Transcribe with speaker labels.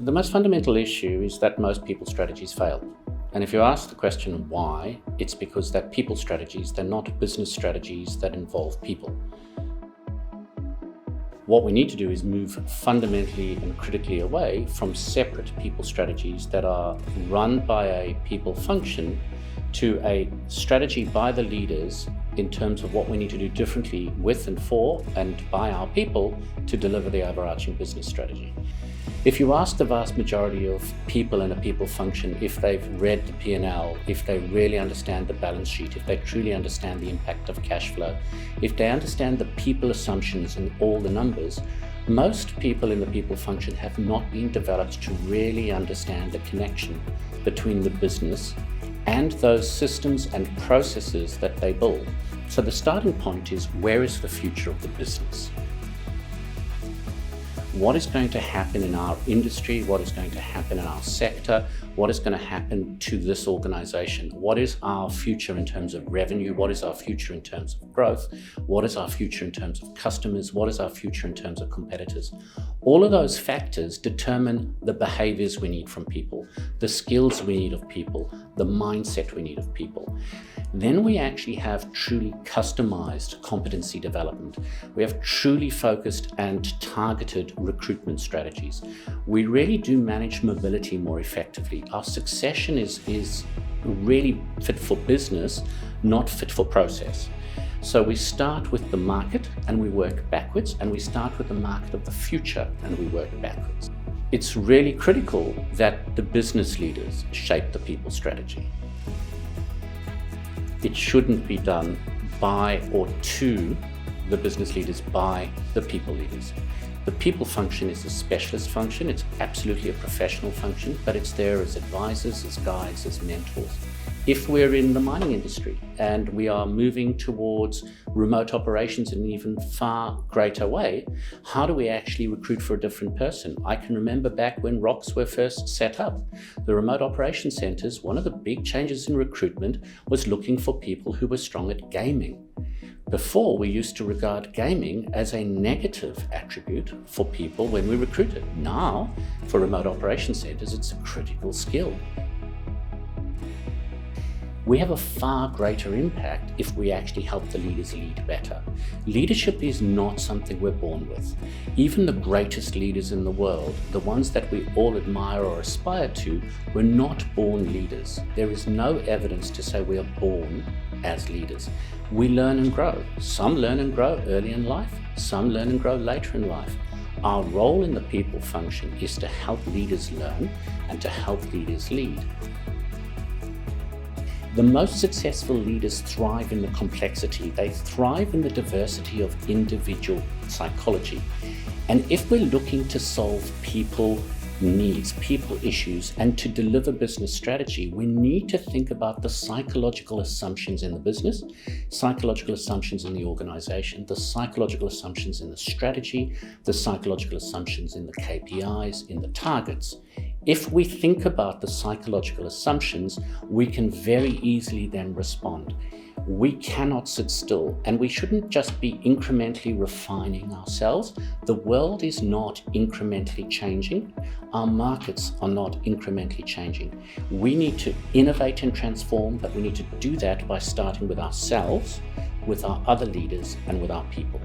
Speaker 1: The most fundamental issue is that most people strategies fail. And if you ask the question why, it's because they're people strategies, they're not business strategies that involve people. What we need to do is move fundamentally and critically away from separate people strategies that are run by a people function to a strategy by the leaders in terms of what we need to do differently with and for and by our people to deliver the overarching business strategy. If you ask the vast majority of people in a people function if they've read the P&L, if they really understand the balance sheet, if they truly understand the impact of cash flow, if they understand the people assumptions and all the numbers, most people in the people function have not been developed to really understand the connection between the business and those systems and processes that they build. So the starting point is, where is the future of the business? What is going to happen in our industry? What is going to happen in our sector? What is going to happen to this organization? What is our future in terms of revenue? What is our future in terms of growth? What is our future in terms of customers? What is our future in terms of competitors? All of those factors determine the behaviors we need from people, the skills we need of people, the mindset we need of people. Then we actually have truly customized competency development. We have truly focused and targeted recruitment strategies. We really do manage mobility more effectively. Our succession is really fit for business, not fit for process. So we start with the market and we work backwards, and we start with the market of the future and we work backwards. It's really critical that the business leaders shape the people strategy. It shouldn't be done by or to the business leaders by the people leaders. The people function is a specialist function. It's absolutely a professional function, but it's there as advisors, as guides, as mentors. If we're in the mining industry and we are moving towards remote operations in an even far greater way, how do we actually recruit for a different person? I can remember back when ROCs were first set up, the remote operation centers, one of the big changes in recruitment was looking for people who were strong at gaming. Before, we used to regard gaming as a negative attribute for people when we recruited. Now, for remote operation centers, it's a critical skill. We have a far greater impact if we actually help the leaders lead better. Leadership is not something we're born with. Even the greatest leaders in the world, the ones that we all admire or aspire to, were not born leaders. There is no evidence to say we are born as leaders. We learn and grow. Some learn and grow early in life, some learn and grow later in life. Our role in the people function is to help leaders learn and to help leaders lead. The most successful leaders thrive in the complexity. They thrive in the diversity of individual psychology. And if we're looking to solve people needs, people issues, and to deliver business strategy, we need to think about the psychological assumptions in the business, psychological assumptions in the organization, the psychological assumptions in the strategy, the psychological assumptions in the KPIs, in the targets. If we think about the psychological assumptions, we can very easily then respond. We cannot sit still, and we shouldn't just be incrementally refining ourselves. The world is not incrementally changing. Our markets are not incrementally changing. We need to innovate and transform, but we need to do that by starting with ourselves, with our other leaders, and with our people.